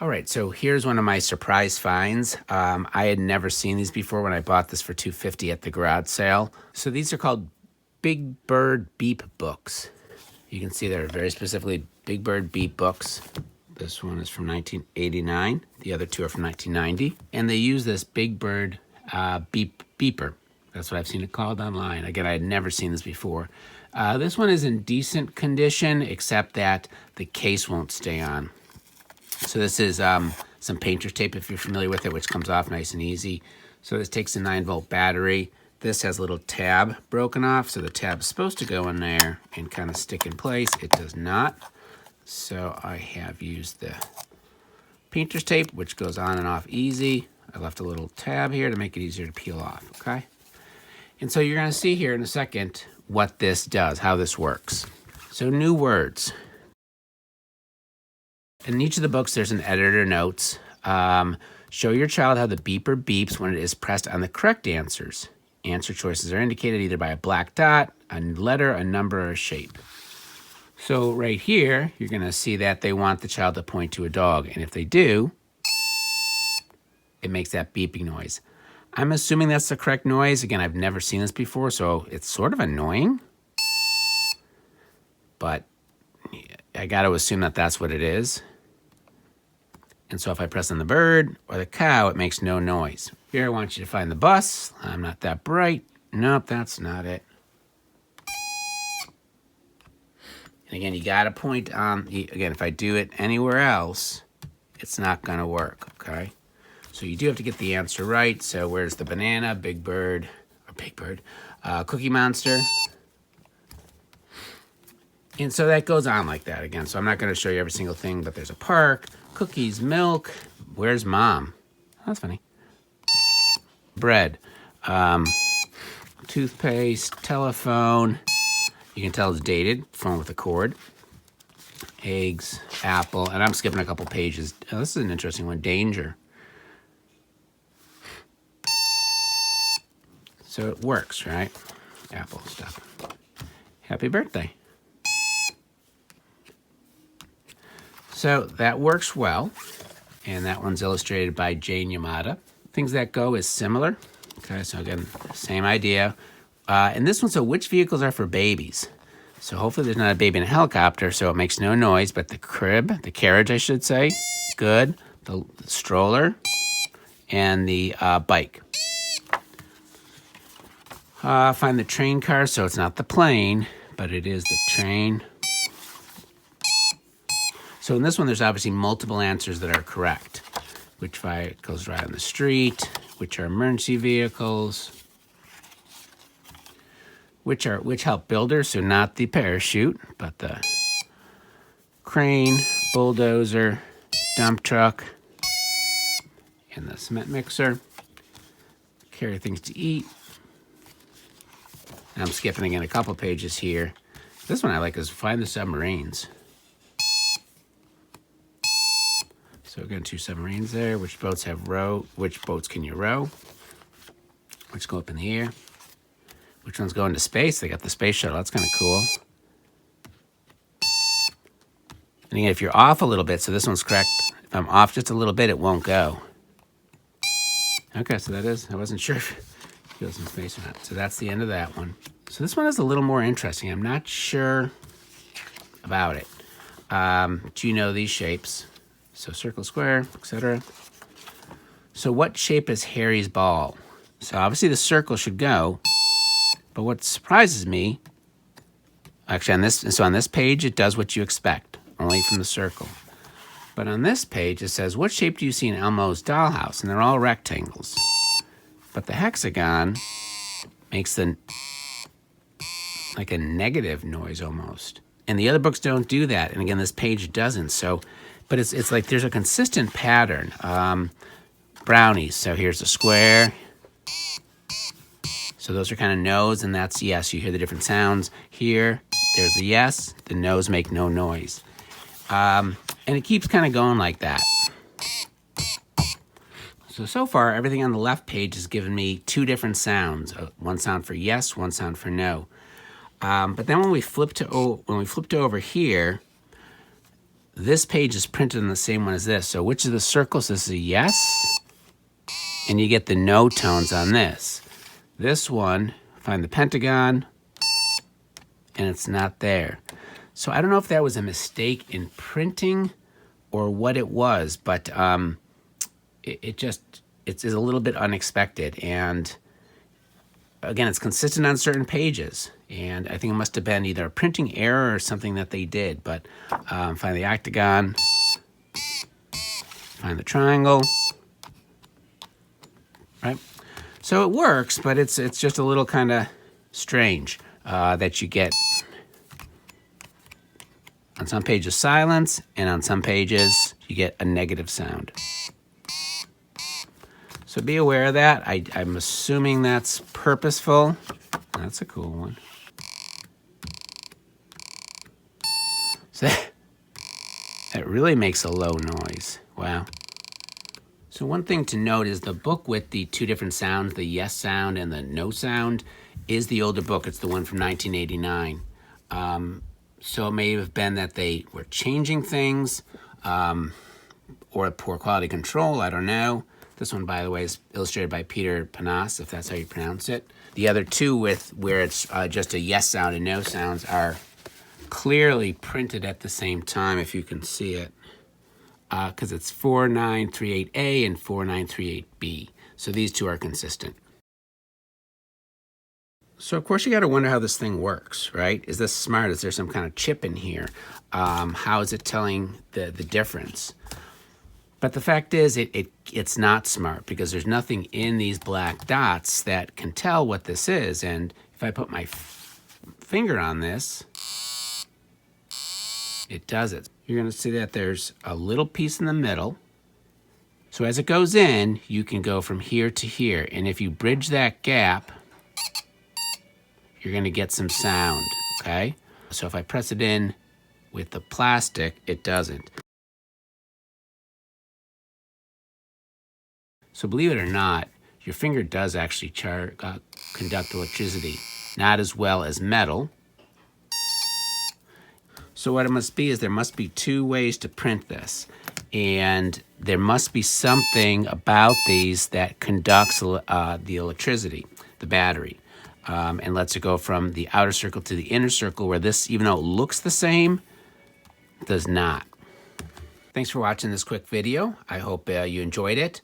All right, so here's one of my surprise finds. I had never seen these before when I bought this for $2.50 at the garage sale. So these are called Big Bird Beep books. You can see they're very specifically Big Bird Beep books. This one is from 1989. The other two are from 1990. And they use this Big Bird beeper. That's what I've seen it called online. Again, I had never seen this before. This one is in decent condition, except that the case won't stay on. So this is some painter's tape, if you're familiar with it, which comes off nice and easy. So this takes a 9-volt battery. This has a little tab broken off, so the tab is supposed to go in there and kind of stick in place. It does not. So I have used the painter's tape, which goes on and off easy. I left a little tab here to make it easier to peel off, okay? And so you're going to see here in a second what this does, how this works. So new words. In each of the books, there's an editor notes. Show your child how the beeper beeps when it is pressed on the correct answers. Answer choices are indicated either by a black dot, a letter, a number, or a shape. So right here, you're going to see that they want the child to point to a dog. And if they do, it makes that beeping noise. I'm assuming that's the correct noise. Again, I've never seen this before, so it's sort of annoying. But I got to assume that that's what it is. And so if I press on the bird or the cow, it makes no noise. Here, I want you to find the bus. I'm not that bright. Nope, that's not it. And again, you got to point on, again, if I do it anywhere else, it's not going to work, okay? So you do have to get the answer right. So where's the banana, Big Bird, Cookie Monster? And so that goes on like that again. So I'm not going to show you every single thing, but there's a park, cookies, milk. Where's mom? That's funny. Bread, toothpaste, telephone. You can tell it's dated, phone with a cord. Eggs, apple, and I'm skipping a couple pages. Oh, this is an interesting one. Danger. So it works, right? Apple stuff. Happy birthday. So that works well, and that one's illustrated by Jane Yamada. Things That Go is similar. Okay, so again, same idea. And this one, so which vehicles are for babies? So hopefully there's not a baby in a helicopter, so it makes no noise, but the crib, the carriage, I should say, good. The stroller, and the bike. Find the train car, so it's not the plane, but it is the train. So in this one, there's obviously multiple answers that are correct. Which vehicles ride on the street? Which are emergency vehicles? Which help builders, so not the parachute, but the crane, bulldozer, dump truck, and the cement mixer. Carry things to eat. And I'm skipping again a couple pages here. This one I like is find the submarines. So again, 2 submarines there. Which boats have row? Which boats can you row? Which go up in the air? Which one's going to space? They got the space shuttle. That's kind of cool. And again, if you're off a little bit, so this one's correct. If I'm off just a little bit, it won't go. Okay, so that is, I wasn't sure if it goes in space or not. So that's the end of that one. So this one is a little more interesting. I'm not sure about it. Do you know these shapes? So circle, square, etc. So what shape is Harry's ball? So obviously the circle should go, but what surprises me, actually on this page, it does what you expect, only from the circle. But on this page, it says, what shape do you see in Elmo's dollhouse? And they're all rectangles. But the hexagon makes like a negative noise almost. And the other books don't do that. And again, this page doesn't. So, but it's like there's a consistent pattern. Brownies. So here's a square. So those are kind of no's, and that's yes. You hear the different sounds. Here, there's a yes. The no's make no noise. And it keeps kind of going like that. So far, everything on the left page has given me 2 different sounds. One sound for yes, one sound for no. But then when we flipped over here, this page is printed on the same one as this. So which of the circles? This is a yes. And you get the no tones on this. This one, find the pentagon, and it's not there. So I don't know if that was a mistake in printing or what it was, but it's a little bit unexpected. And again, it's consistent on certain pages. And I think it must have been either a printing error or something that they did. But find the octagon, find the triangle. Right, so it works, but it's just a little kind of strange that you get on some pages silence, and on some pages you get a negative sound. So be aware of that. I'm assuming that's purposeful. That's a cool one. So that really makes a low noise. Wow. So one thing to note is the book with the two different sounds, the yes sound and the no sound, is the older book. It's the one from 1989. So it may have been that they were changing things or poor quality control. I don't know. This one, by the way, is illustrated by Peter Panas, if that's how you pronounce it. The other two with where it's just a yes sound and no sounds are clearly printed at the same time, if you can see it. Because it's 4938A and 4938B. So these two are consistent. So of course you got to wonder how this thing works, right? Is this smart? Is there some kind of chip in here? How is it telling the difference? But the fact is it's not smart because there's nothing in these black dots that can tell what this is. And if I put my finger on this, it does it. You're going to see that there's a little piece in the middle. So as it goes in, you can go from here to here. And if you bridge that gap, you're going to get some sound, okay? So if I press it in with the plastic, it doesn't. So believe it or not, your finger does actually conduct electricity, not as well as metal. So what it must be is there must be two ways to print this. And there must be something about these that conducts the electricity, the battery, and lets it go from the outer circle to the inner circle, where this, even though it looks the same, does not. Thanks for watching this quick video. I hope you enjoyed it.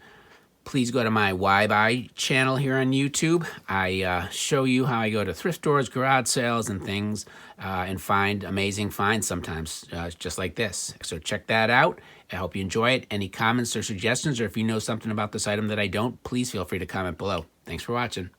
Please go to my Why Buy channel here on YouTube. I show you how I go to thrift stores, garage sales, and things, and find amazing finds sometimes, just like this. So check that out. I hope you enjoy it. Any comments or suggestions, or if you know something about this item that I don't, please feel free to comment below. Thanks for watching.